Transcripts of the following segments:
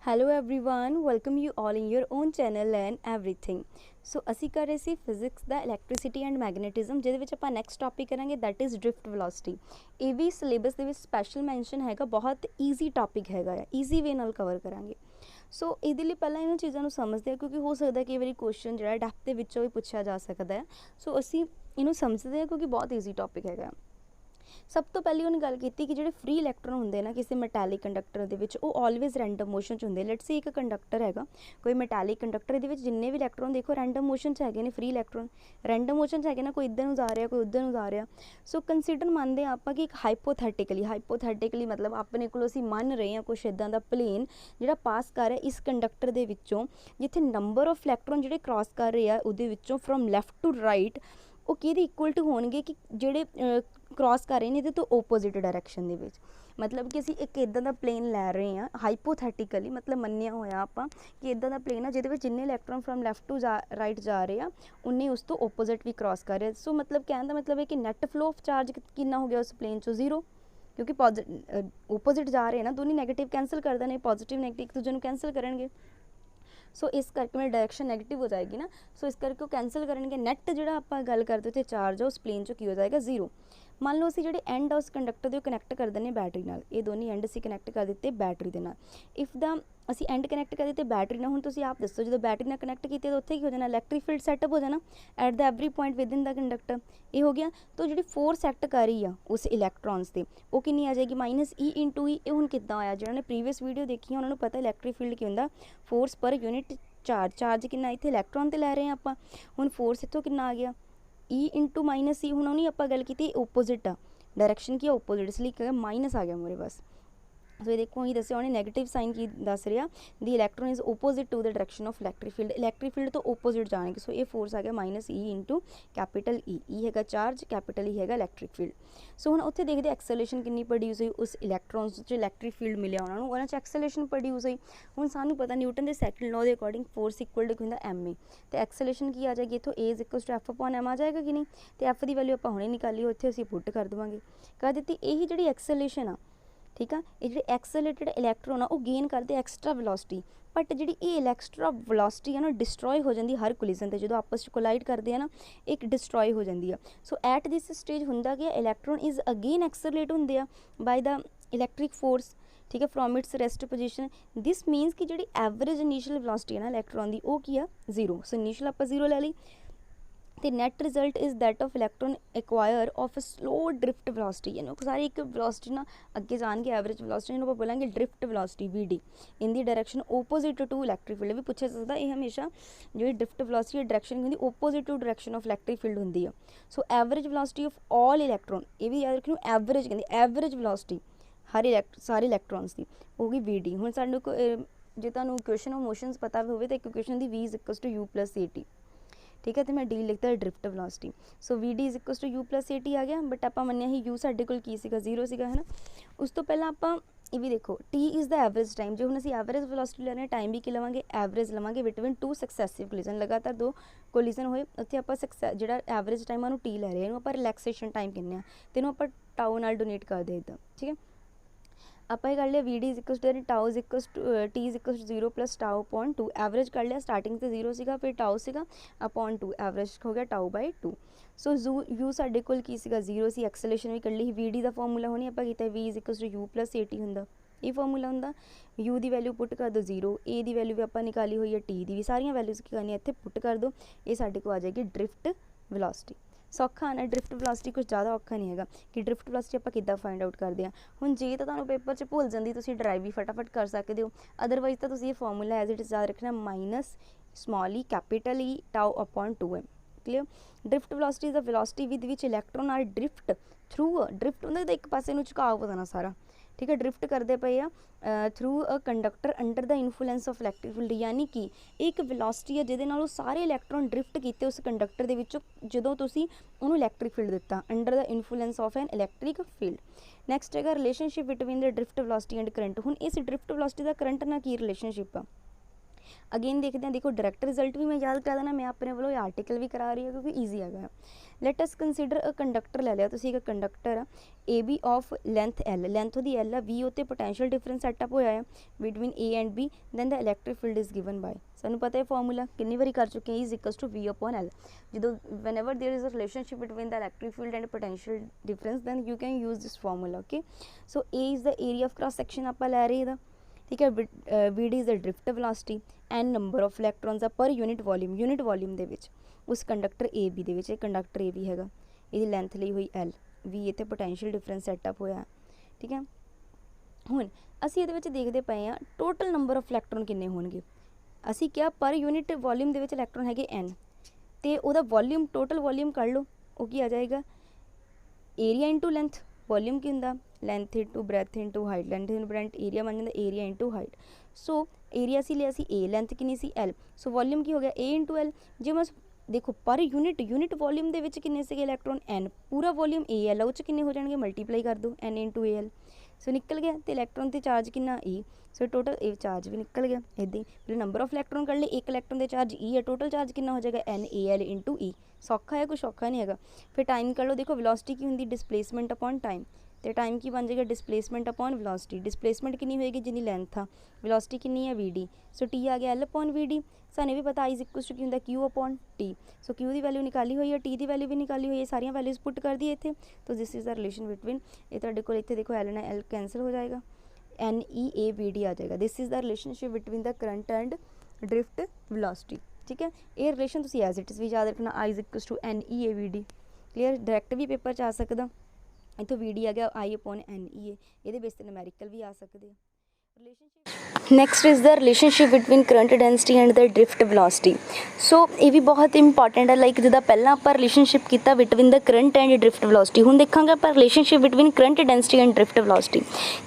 Hello everyone welcome you all in your own channel learn everything. So ਅਸੀਂ ਕਰ ਰਹੇ ਸੀ ਫਿਜ਼ਿਕਸ ਦਾ ਇਲੈਕਟ੍ਰਿਸਿਟੀ ਐਂਡ ਮੈਗਨੇਟਿਜ਼ਮ, ਜਿਹਦੇ ਵਿੱਚ ਆਪਾਂ ਨੈਕਸਟ ਟੌਪਿਕ ਕਰਾਂਗੇ ਦੈਟ ਇਜ਼ ਡ੍ਰਿਫਟ ਵੈਲੋਸਿਟੀ। ਇਹ ਵੀ ਸਿਲੇਬਸ ਦੇ ਵਿੱਚ ਸਪੈਸ਼ਲ ਮੈਂਸ਼ਨ ਹੈਗਾ, ਬਹੁਤ ਈਜ਼ੀ ਟੌਪਿਕ ਹੈਗਾ ਆ, ਈਜ਼ੀ ਵੇ ਨਾਲ ਕਵਰ ਕਰਾਂਗੇ। ਸੋ ਇਹਦੇ ਲਈ ਪਹਿਲਾਂ ਇਹਨਾਂ ਚੀਜ਼ਾਂ ਨੂੰ ਸਮਝਦੇ ਹਾਂ, ਕਿਉਂਕਿ ਹੋ ਸਕਦਾ ਕਈ ਵਾਰੀ ਕੁਐਸਚਨ ਜਿਹੜਾ ਡੈਪਥ ਦੇ ਵਿੱਚੋਂ ਵੀ ਪੁੱਛਿਆ ਜਾ ਸਕਦਾ ਹੈ। ਸੋ ਅਸੀਂ ਇਹਨੂੰ ਸਮਝਦੇ ਹਾਂ ਕਿਉਂਕਿ ਬਹੁਤ ਈਜ਼ੀ ਟੌਪਿਕ ਹੈਗਾ। ਸਭ ਤੋਂ ਪਹਿਲੀ ਉਹਨੇ ਗੱਲ ਕੀਤੀ ਕਿ ਜਿਹੜੇ ਫ੍ਰੀ ਇਲੈਕਟ੍ਰੋਨ ਹੁੰਦੇ ਨਾ ਕਿਸੇ ਮੈਟੈਲਿਕ ਕੰਡਕਟਰ ਦੇ ਵਿੱਚ, ਉਹ ਆਲਵੇਜ਼ ਰੈਂਡਮ ਮੋਸ਼ਨ 'ਚ ਹੁੰਦੇ। ਲੈਟਸ ਸੇ ਇੱਕ ਕੰਡਕਟਰ ਹੈਗਾ, ਕੋਈ ਮੈਟੈਲਿਕ ਕੰਡਕਟਰ, ਇਹਦੇ ਵਿੱਚ ਜਿੰਨੇ ਵੀ ਇਲੈਕਟ੍ਰੋਨ ਦੇਖੋ ਰੈਂਡਮ ਮੋਸ਼ਨ 'ਚ ਹੈਗੇ ਨੇ। ਫ੍ਰੀ ਇਲੈਕਟ੍ਰੋਨ ਰੈਂਡਮ ਮੋਸ਼ਨ 'ਚ ਹੈਗੇ ਨਾ, ਕੋਈ ਇੱਧਰ ਨੂੰ ਜਾ ਰਿਹਾ, ਕੋਈ ਉੱਧਰ ਨੂੰ ਜਾ ਰਿਹਾ। ਸੋ ਕੰਸੀਡਰ ਮੰਨਦੇ ਹਾਂ ਆਪਾਂ ਕਿ ਇੱਕ ਹਾਈਪੋਥੈਟਿਕਲੀ ਮਤਲਬ ਆਪਣੇ ਕੋਲ ਅਸੀਂ ਮੰਨ ਰਹੇ ਹਾਂ ਕੁਛ ਇੱਦਾਂ ਦਾ ਪਲੇਨ ਜਿਹੜਾ ਪਾਸ ਕਰ ਰਿਹਾ ਇਸ ਕੰਡਕਟਰ ਦੇ ਵਿੱਚੋਂ, ਜਿੱਥੇ ਨੰਬਰ ਆਫ ਇਲੈਕਟ੍ਰੋਨ ਜਿਹੜੇ ਕ੍ਰਾਸ ਕਰ ਰਹੇ ਆ ਉਹਦੇ ਵਿੱਚੋਂ ਫਰੋਮ ਲੈਫਟ ਟੂ ਰਾਈਟ, ਉਹ ਕਿਹਦੇ ਇਕੁਅਲ ਟੂ ਹੋਣਗੇ ਕਿ ਜਿਹੜੇ ਕ੍ਰਾਸ ਕਰ ਰਹੇ ਨੇ ਇਹਦੇ ਤੋਂ ਓਪੋਜ਼ਿਟ ਡਾਇਰੈਕਸ਼ਨ ਦੇ ਵਿੱਚ। ਮਤਲਬ ਕਿ ਅਸੀਂ ਇੱਕ ਇੱਦਾਂ ਦਾ ਪਲੇਨ ਲੈ ਰਹੇ ਹਾਂ ਹਾਈਪੋਥੈਟਿਕਲੀ, ਮਤਲਬ ਮੰਨਿਆ ਹੋਇਆ ਆਪਾਂ ਕਿ ਇੱਦਾਂ ਦਾ ਪਲੇਨ ਆ ਜਿਹਦੇ ਵਿੱਚ ਜਿੰਨੇ electron from left to right ਜਾ ਰਹੇ ਆ, ਉਨੇ ਉਸ ਤੋਂ ਓਪੋਜ਼ਿਟ ਵੀ ਕ੍ਰਾਸ ਕਰ ਰਹੇ। ਸੋ ਮਤਲਬ ਕਹਿਣ ਦਾ ਮਤਲਬ ਹੈ ਕਿ ਨੈਟ ਫਲੋ ਆਫ ਚਾਰਜ ਕਿੰਨਾ ਹੋ ਗਿਆ ਉਸ ਪਲੇਨ 'ਚੋਂ? ਜ਼ੀਰੋ, ਕਿਉਂਕਿ ਓਪੋਜ਼ਿਟ ਜਾ ਰਹੇ ਨਾ, ਦੋਨੇ ਨੈਗੇਟਿਵ ਕੈਂਸਲ ਕਰ ਦੇਣੇ, ਪੋਜ਼ੀਟਿਵ ਨੈਗੇਟਿਵ ਇੱਕ ਦੂਜੇ ਨੂੰ ਕੈਂਸਲ ਕਰਨਗੇ। ਸੋ ਇਸ ਕਰਕੇ ਮੇਰੀ ਡਾਇਰੈਕਸ਼ਨ ਨੈਗੇਟਿਵ ਹੋ ਜਾਏਗੀ ਨਾ, ਸੋ ਇਸ ਕਰਕੇ ਉਹ ਕੈਂਸਲ ਕਰਨਗੇ। ਨੈਟ ਜਿਹੜਾ ਆਪਾਂ ਗੱਲ ਕਰਦੇ ਉੱਥੇ ਚਾਰਜ ਆ ਉਸ ਪਲੇਨ 'ਚੋਂ ਕੀ ਹੋ ਜਾਏਗਾ? ਜ਼ੀਰੋ। ਮੰਨ ਲਓ ਅਸੀਂ ਜਿਹੜੇ ਐਂਡ ਆ ਉਸ ਕੰਡਕਟਰ ਦੇ ਉਹ ਕਨੈਕਟ ਕਰ ਦਿੰਦੇ ਬੈਟਰੀ ਨਾਲ, ਇਹ ਦੋਨੇ ਐਂਡ ਅਸੀਂ ਕਨੈਕਟ ਕਰ ਦਿੱਤੇ ਬੈਟਰੀ ਦੇ ਨਾਲ। ਇਫ ਦਾ ਅਸੀਂ ਐਂਡ ਕਨੈਕਟ ਕਰ ਦਿੱਤੇ ਬੈਟਰੀ ਨਾਲ, ਹੁਣ ਤੁਸੀਂ ਆਪ ਦੱਸੋ ਜਦੋਂ ਬੈਟਰੀ ਨਾਲ ਕਨੈਕਟ ਕੀਤੇ ਤਾਂ ਉੱਥੇ ਕੀ ਹੋ ਜਾਣਾ? ਇਲੈਕਟ੍ਰਿਕ ਫੀਲਡ ਸੈਟਅਪ ਹੋ ਜਾਣਾ at the every point with in the conductor. ਇਹ ਹੋ ਗਿਆ। ਤਾਂ ਜਿਹੜੀ ਫੋਰਸ ਐਕਟ ਕਰ ਰਹੀ ਆ ਉਸ ਇਲੈਕਟ੍ਰੋਨਸ 'ਤੇ ਉਹ ਕਿੰਨੀ ਆ ਜਾਏਗੀ? Minus E into E। ਇਹ ਹੁਣ ਕਿੱਦਾਂ ਆਇਆ? ਜਿਹਨਾਂ ਨੇ ਪ੍ਰੀਵੀਅਸ ਵੀਡੀਓ ਦੇਖੀ ਉਹਨਾਂ ਨੂੰ ਪਤਾ ਇਲੈਕਟ੍ਰਿਕ ਫੀਲਡ ਕੀ ਹੁੰਦਾ, ਫੋਰਸ ਪਰ ਯੂਨਿਟ ਚਾਰਜ ਕਿੰਨਾ ਇੱਥੇ ਇਲੈਕਟ੍ਰੋਨ 'ਤੇ ਲੈ ਰਹੇ ਹਾਂ ਆਪਾਂ। ਹੁਣ ਫੋਰਸ ਇੱਥੋਂ ਕਿੰਨਾ ਆ ਗਿਆ? E into minus E। ਹੁਣ ਉਹਨੇ ਆਪਾਂ ਗੱਲ ਕੀਤੀ ਓਪੋਜ਼ਿਟ ਆ, डायरेक्शन की ओपोजिट, इसलिए क्या माइनस आ गया मेरे पास। सो ये देखो ही दसिया उन्हें नैगेटिव साइन की दस रहा, the electron is opposite to the direction of electric field तो ओपोजिट जाएंगे। सो ये फोर्स आ गया minus E into capital E हैगा चार्ज, कैपिटल E हैगा इलैक्ट्रिक फील्ड। सो हम उत्थे देखते एक्सेलरेशन कितनी प्रोड्यूस हुई उस इलैक्ट्रॉन्स जो इलैक्ट्रिक फील्ड मिले उन्होंने एक्सेलरेशन प्रोड्यूस हुई। हुण सानू पता न्यूटन के सैकेंड लॉ के अकॉर्डिंग फोर्स इक्वल टू होंदा ma, तो एक्सेलरेशन की आ जाएगी इत्थों A is equal to F upon M आ जाएगा कि नहीं? तो F की वैल्यू आप हुणे निकाली, उत्थे असीं पुट कर देवांगे, कर दित्ती। यही जिहड़ी एक्सेलरेशन आ, ठीक है, ये जो एक्सेलरेटेड इलैक्ट्रॉन आ वो गेन करते एक्सट्रा वेलोसिटी, बट जी ये एक्सट्रा वेलोसिटी है ना डिस्ट्रॉय हो जाती हर कोलिजन से, जो आपस में कोलाइड करते हैं ना एक डिस्ट्रॉय हो जाती है। सो एट दिस स्टेज होंदा कि इलैक्ट्रॉन इज अगेन एक्सेलरेट होंदे आ बाय द इलैक्ट्रिक फोर्स, ठीक है, from its rest position. This means कि जी एवरेज इनीशियल वेलोसिटी है ना इलैक्ट्रॉन की वो की आ? जीरो। सो इनीशियल आप जीरो ले ली, तो net result is that of electron acquire of slow drift velocity, यानी सारी एक वेलोसिटी ना अगे जाएंगे एवरेज वेलोसिटी, जिन्होंने आप बोलेंगे drift velocity VD in the direction opposite to electric field. भी पूछा जा सकता है, हमेशा जो ड्रिफ्ट वेलोसिटी डायरेक्शन होंगी opposite to direction of electric field होंगी है। So average velocity of all electron, ये भी याद रखो एवरेज कहते, एवरेज वेलोसिटी हर सारे इलैक्ट्रॉन्स की होगी VD। हुण सानू जे तुहानू इक्वेशन ऑफ मोशनस पता होवे तो इक्वेशन दी V is equal to U plus AT, ठीक है, तो मैं डी लिखता है drift velocity. So VD is equal to U plus AT आ गया, बट आप मन्निया ही U साडे कोल की सीगा? जीरो सीगा, है ना। उस तो पहला आप ये भी देखो T is the average time, जो हम असी एवरेज वेलोसिटी ले रहे हैं टाइम भी की लवांगे एवरेज लवांगे बिटवीन टू सक्सैसिव कोलिजन, लगातार दो कोलिजन होए उत्थे आप जो एवरेज टाइम है T लै रहे हैं, आप रिलैक्सेशन टाइम कहने, तो आप टाउ नाल डोनेट कर दे इदा, ठीक है। ਆਪਾਂ ਇਹ कर लिया VD is equal to tau is equal to T is equal to 0 plus tau upon 2, average कर लिया, स्टार्टिंग से 0 सीगा, फिर टाउ सीगा अपॉन 2, एवरेज हो गया टाउ बाई 2। सो U साडे कोल की सीगा? 0 सी। एक्सेलरेशन भी कर ली, VD का फॉर्मूला होनी आप किया V is equal to U plus AT होंदा, ये फॉर्मूला होंदा। U की वैल्यू पुट कर दो 0, A की वैल्यू भी आप निकाली हुई है, T की भी सारिया वैल्यूज की करनी इतने पुट कर दो, ये साडे को आ जाएगी ड्रिफ्ट वेलोसिटी। सौखा ना ड्रिफ्ट वेलोसिटी, कुछ ज़्यादा औखा नहीं है कि ड्रिफ्ट वेलोसिटी आप किद्दां फाइंड आउट करते हैं। हुण जे तो तुहानूं पेपर च भुल जाती तुसीं ड्राइव भी फटाफट कर सकते हो, अदरवाइज तो तुसीं ये फॉर्मूला एज इट इज़ याद रखना minus small E capital E tau upon 2m। Clear? Drift velocity is the velocity with which electron are drift through drift होंदा एक पासे नूं झुकाव हो जाना सारा, ठीक है, ड्रिफ्ट करते पे आ through a conductor under the influence of electric field, यानी कि एक वेलोसिटी है जिहदे नाल सारे इलैक्ट्रॉन ड्रिफ्ट कीते उस कंडक्टर दे विचों जदों तुसीं उहनूं इलैक्ट्रिक फील्ड दिता under the influence of an electric field. Next है relationship between the drift velocity and current. हुण इस ड्रिफ्ट वेलोसिटी का करंट नाल की रिलेशनशिप आ? अगेन देखते हैं, देखो डायरैक्ट रिजल्ट भी मैं याद करा देना, मैं अपने वालों आर्टिकल भी करा रही हूँ क्योंकि ईजी है। Let us consider a conductor ले लिया तुसीं, एक कंडक्टर आ A B of length L, length ਉਹਦੀ एल आ, वी उत्ते पोटेंशियल डिफरेंस सैटअप होया है between A and B, then the electric field is given by, सानू पता है फॉर्मूला कितनी बारी कर चुके हैं, is equals to V upon L. जो whenever there is a relationship between the electric field and potential difference, then you can use this formula, okay। so A is the area of cross section ਆਪਾਂ ਲੈ ਰਹੇ ਇਹਦਾ, ठीक है। VD is the drift velocity, n number of electrons per unit volume ਦੇ ਵਿੱਚ उस conductor A B के, कंडक्टर ए बी है ये लेंथ ली हुई एल, वी इतने पोटेंशियल डिफरेंस सैटअप होया, ठीक है। हुण असीं इहदे विच देखदे पए आ टोटल नंबर ऑफ इलैक्ट्रॉन किन्ने होणगे, असीं क्या पर यूनिट वॉल्यूम दे विच इलैक्ट्रॉन हैगे एन, तो उहदा वॉल्यूम टोटल वॉल्यूम कढ़ लो, वो की आ जाएगा एरिया इंटू लेंथ, वॉल्यूम की हुंदा length into breadth into height, length into breadth area बन जाता area into height. So area सी लिया सी ए, लेंथ कितनी सी एल, सो वॉल्यूम की हो गया ए इंटू एल। जे मैं देखो पर यूनिट वॉल्यूम के विच किन्ने से इलैक्ट्रॉन एन, पूरा वॉल्यूम ए एल, उस किन्ने हो जाएंगे मल्टीप्लाई कर दो एन इंटू ए एल, सो निकल गया। तो इलैक्ट्रॉन से चार्ज कितना ई, सो टोटल ए चार्ज भी निकल गया। इदां ही फिर नंबर ऑफ इलैक्ट्रॉन कर ले, एक इलैक्ट्रॉन के चार्ज ई है, टोटल चार्ज कितना हो जाएगा एन ए एल इंटू ई। सौखा है, कुछ औखा नहीं है। फिर टाइम कर लो, देखो वेलोसिटी की होंगी डिसप्लेसमेंट अपॉन टाइम, तो टाइम की बन जाएगा डिसप्लेसमेंट अपॉन वेलोसिटी, डिसप्लेसमेंट कितनी होएगी जितनी लेंथ था, वेलोसिटी कितनी है वी डी, सो टी आ गया एल अपॉन वी डी। सानू भी पता इज इक्वल्स टू की होंगे क्यू अपॉन टी, सो क्यू की वैल्यू निकाली हुई है, टी की वैल्यू भी निकाली हुई है, सारिया वैल्यूज पुट कर दी इतने। तो this is the relation between, ये तुहाडे कोल इत्थे देखो एल ना एल कैंसल हो जाएगा, N E A V D आ जाएगा। This is the relationship between the current and drift velocity, ठीक है। ये रिलेशन तुसीं एज इट इज़ भी याद रखना, I is equals to N E A V D. Clear, direct भी पेपर च आ सकदा, इतों वी डी आ गया आई अपॉन एन ई ए, ये बेस पर नूमेरिकल भी आ सकते हैं। Next is the relationship between current density and the drift velocity. So ये भी बहुत इंपॉर्टेंट है, लाइक जिदा पहला आप रिलेशनशिप किया between the current and drift velocity, हुण देखांगे आप relationship between current density and drift velocity.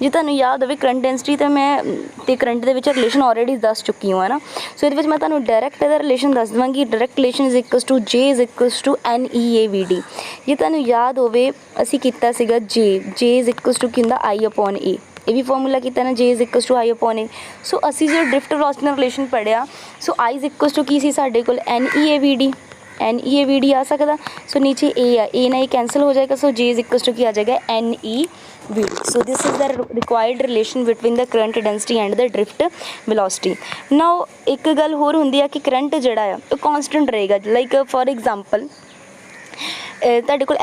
जे तुहानूं याद होवे करंट डेंसिटी तो मैं ते करंट दे विच रिलेशन ऑलरेडी दस चुकी हूँ, है ना। सो ये मैं तुहानूं डायरैक्ट इहदा रिलेशन दस देवांगी, direct relation is equals to J is equals to N E A V D. जे तुहानूं याद होवे असीं कीता सीगा जे इज इक्वल्स टू की हुंदा आई अपॉन ए, ये भी फॉर्मूला किया ना, J is equals to I upon A. So असी जो ड्रिफ्ट वेलोसिटी का रिलेशन पढ़िया, so I is equals to की सी साडे कोल N E A V D आ सकता। सो नीचे ए ना ये कैंसल हो जाएगा, so J is equals to की आ जाएगा N E V D. So this is the required relation between the current density and the drift velocity. Now एक गल होर हुंदी है कि करंट जिहड़ा आ वो कॉन्सटेंट रहेगा, लाइक फॉर एग्जाम्पल ਤੁਹਾਡੇ ਕੋਲ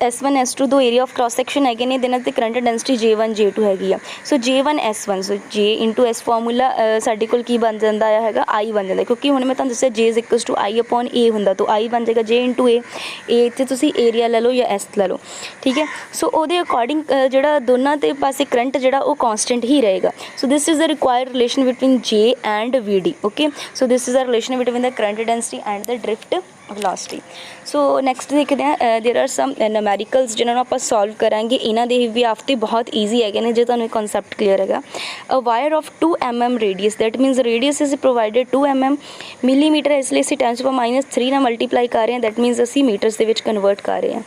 S1 S2 दो एरिया ऑफ क्रॉस सैक्शन है ने, देना ते करंट डेंसिटी J1 J2 हैगी आ। सो J1 S1, सो J इंटू S फॉर्मूला साडे कोल की बन जाता है I बन जाता, क्योंकि हुण मैं तुहानूं दस्सिया J is equals to I upon A हुंदा, तो I बन जाएगा J इंटू A इत्थे तुसीं एरिया ले लो या S ले लो, ठीक है। सो उहदे अकॉर्डिंग जिहड़ा दोनों ते पासे करंट जिहड़ा वो कॉन्सटेंट ही रहेगा। सो this is the required relation between J and VD, okay. So this is the relation between the current density and the drift velocity. So next देखते हैं, देर आर सम नूमेरिकल्स जिन्होंने आप solve करांगे, इन्हां दे भी आफ्ते बहुत easy है ने, जो तुहानूं कॉन्सैप्ट क्लीयर है। A wire of 2 mm radius, that मीनस radius is provided 2 mm, millimetre है इसलिए असीं 10⁻³ नाल मल्टीप्लाई कर रहे हैं, दैट मीनस असीं मीटर्स दे विच कन्वर्ट कर रहे हैं।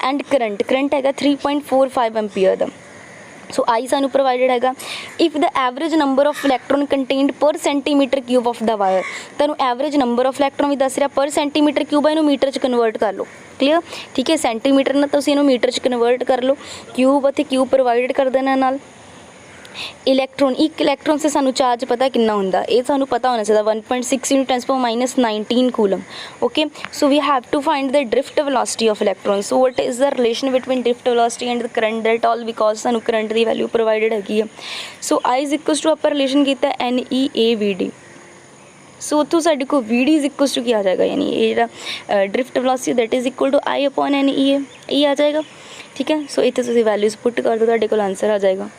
एंड करंट है 3.45 एम्पीयर का। सो आई सानू प्रोवाइडेड हैगा, if the average number of electron contained per centimetre cube of the wire, तुहानू एवरेज नंबर ऑफ इलैक्ट्रॉन भी दस रहा पर सेंटीमीटर क्यूब है, इनू मीटर च कन्वर्ट कर लो। क्लीयर, ठीक है। सेंटीमीटर ना तुसीं इनू मीटर च कन्वर्ट कर लो, क्यूब ਅਤੇ क्यूब प्रोवाइड कर देना नाल। इलैक्ट्रॉन, एक इलैक्ट्रॉन से सानू चार्ज पता कितना होंदा, ये सानू पता होना चाहिए 1.6 × 10⁻19 coulomb, okay. So we have to find the drift velocity of electron. So what is the relation between drift velocity and the current, that all because सानू करंट की वैल्यू प्रोवाइडेड हैगी है। So I is equals to आपां relation किया N E A V D. So उतों साडे को V D is equals to की आ जाएगा, यानी ये जो drift velocity that is equal to I upon N E A आ जाएगा, ठीक है। सो इत्थे तुसीं वैल्यूज पुट कर दो, तुहाडे कोल आंसर आ जाएगा।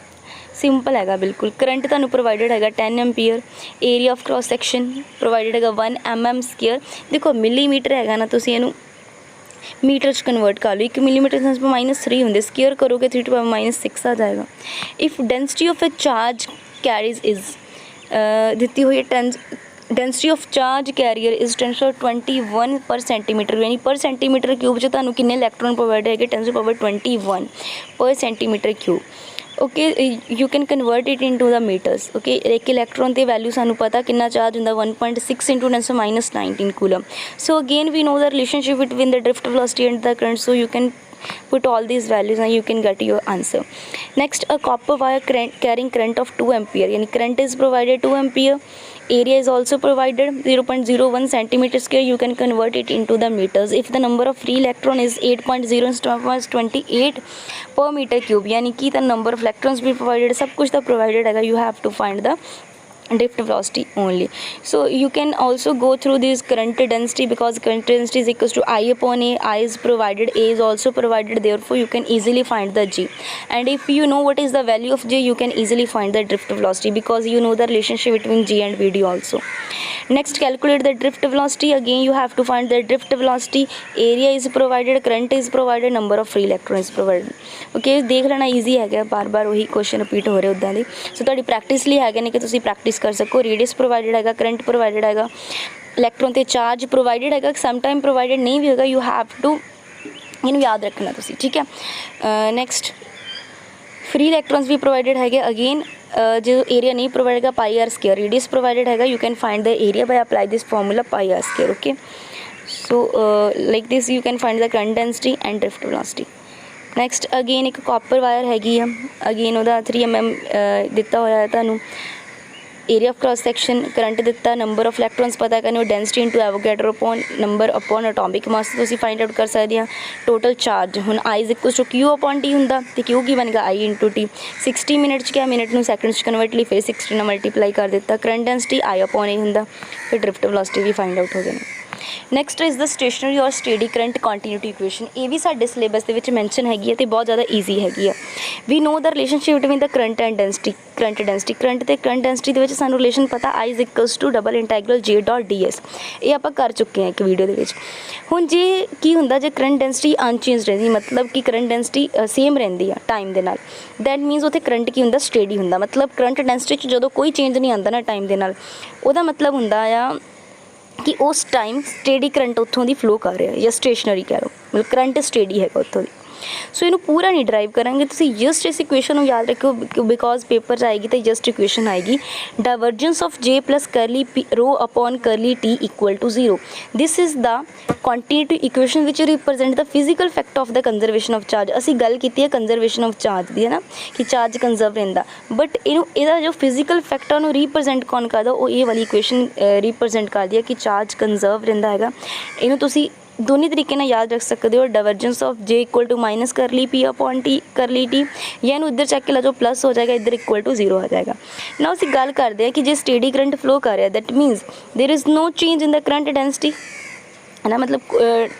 सिंपल है बिल्कुल। करंट तुहानूं प्रोवाइडेड है 10 ampere, area of cross section provided है 1 mm स्क्वेयर। देखो मिलीमीटर है ना, तुसीं इहनूं मीटर च कन्वर्ट कर लो, 1 मिलीमीटर 10⁻³ होंगे, स्क्वेयर करोगे 3⁻6 आ जाएगा। If density of A charge carries is the हुई है, density of charge carrier is 10⁻21 पर सेंटीमीटर, यानी पर सेंटीमीटर क्यूब जो तुहानूं कितने इलैक्ट्रॉन प्रोवाइड है 10⁻21 पर centimetre cube, okay you can convert it into the metres okay एक इलैक्ट्रॉन की वैल्यू सानू पता कितना चार्ज होंगे 1.6 into 10⁻19 coulomb so again we know the relationship between the drift velocity and the current so you can put all these values and you can get your answer. Next, a copper wire carrying current of 2 ampere yani current is provided 2 ampere, area is also provided 0.01 centimeter square. You can convert it into the meters. If the number of free electron is 8.028 per meter cube yani कि the number of electrons भी provided सब कुछ तो provided है, you have to find the drift velocity only. So you can also go through this current density because current density is equals to I upon A. I is provided, A is also provided, therefore you can easily find the G. And if you know what is the value of J, you can easily find the drift velocity because you know the relationship between G and VD also. Next, calculate the drift velocity. Again you have to find the drift velocity. Area is provided, current is provided, number of free electron is provided. Okay, देख लेना easy है, बार बार वही question repeat हो रहे उदा दी. सो तुहाडी practice लिए है कि तुसीं प्रैक्टिस कर सको. रेडियस प्रोवाइडेड है, करंट प्रोवाइडेड है, इलैक्ट्रॉन ते चार्ज प्रोवाइडेड है, सम टाइम प्रोवाइडेड नहीं भी होगा. यू हैव टू इनू याद रखना तुसीं, ठीक है. नैक्सट फ्री इलैक्ट्रॉन्स भी प्रोवाइडेड है. अगेन जो एरिया नहीं प्रोवाइड है pi R square, radius provided है. You can find the area by apply this formula pi R square. Okay so like this you can find the current density and drift velocity. Next again एक copper wire हैगी है. Again वह 3 mm दिता होया है तुहानू. Area of cross section, current दिता, number of electrons पता करने, density into Avogadro upon number upon atomic mass तुसीं फाइंड आउट कर सकते हैं. टोटल चार्ज हुण I is equal to Q upon T हुंदा ते क्यू की बनेगा आई इंटू टी. 60 मिनट क्या मिनट नूं सैकंड कन्वर्ट लिए फिर 60 नाल मल्टीप्लाई कर दिता. Current density I upon A हुंदा, फिर ड्रिफ्ट वेलोसिटी भी फाइंड आउट हो गए. नैक्सट इज़ द स्टेशनरी और स्टेडी करंट कॉन्टीन्यूटी इक्वेशन. ये भी साडे सिलेबस दे विच मैंशन हैगी है ते बहुत ज़्यादा ईजी हैगी है. We know the relationship between the current and density. Current ते करंट डेंसिटी दे विच सानू रिलेशन पता I is equals to double integral J dot D S. ये आपां कर चुके हैं एक वीडियो दे विच. हुण जे की हुंदा जे करंट डेंसिटी अनचेंज रहिंदी मतलब कि करंट डेंसिटी सेम रहिंदी आ टाइम दे नाल, दैट मीनस उत्थे करंट की हुंदा स्टेडी हुंदा. मतलब करंट डेंसिटी च जदों कोई चेंज नहीं आंदा ना टाइम दे नाल, ओहदा मतलब हुंदा आ कि उस टाइम स्टेडी करंट उत्थों दी फ्लो कर रहा है, या स्टेशनरी कह लो मतलब करंट स्टेडी है उत्थों दी. सो इनू पूरा नहीं ड्राइव करेंगे तुसीं जस्ट इस इक्वेशन को याद रखो बिकॉज पेपर च आएगी तो जस्ट इक्वेशन आएगी divergence of J plus curly rho upon curly T equal to 0. This is the quantity equation which represent the physical fact of the conservation of charge. असी गल की है कंजरवेशन ऑफ चार्ज की है ना कि charge conserve रहिंदा, but इहदा जो फिजिकल फैक्ट है उन्होंने रिप्रजेंट कौन करदा, वो ये वाली इक्वेशन रिप्रजेंट करदी है कि चार्ज कंजर्व रहिंदा हैगा. इनू तुसीं दोनों तरीके ना याद रख सकते हो. Divergence of J equal to minus curly P upon T curly T, या इनू इधर चेक के ला जो प्लस हो जाएगा इधर इक्वल टू 0 आ जाएगा. ना उसी गल करते हैं कि जे स्टेडी करंट फ्लो कर रहा है that means there is no change in the current density है ना. मतलब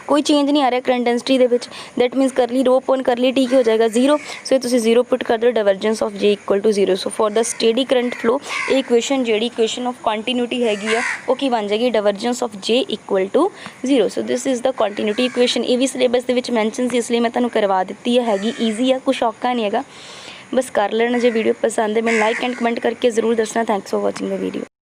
कोई चेंज नहीं आ रहा करंट डेंसिटी दे विच, that means curly rho upon curly T की हो जाएगा 0. सो तुसीं 0 पुट कर दो divergence of J equal to 0. So for the steady current flow ये इक्वेशन जी इक्वेशन ऑफ कॉन्टीन्यूटी हैगी आ वो की बन जाएगी divergence of J equal to 0. So this is the continuity equation. ये भी सिलेबस दे विच मैंशन सी इसलिए मैं तुहानूं करवा दित्ती है. हैगी ईजी है, कुछ औखा नहीं हैगा, बस कर लेना. जो वीडियो पसंद है मैं लाइक एंड कमेंट करके ज़रूर दसना. Thanks for watching the video.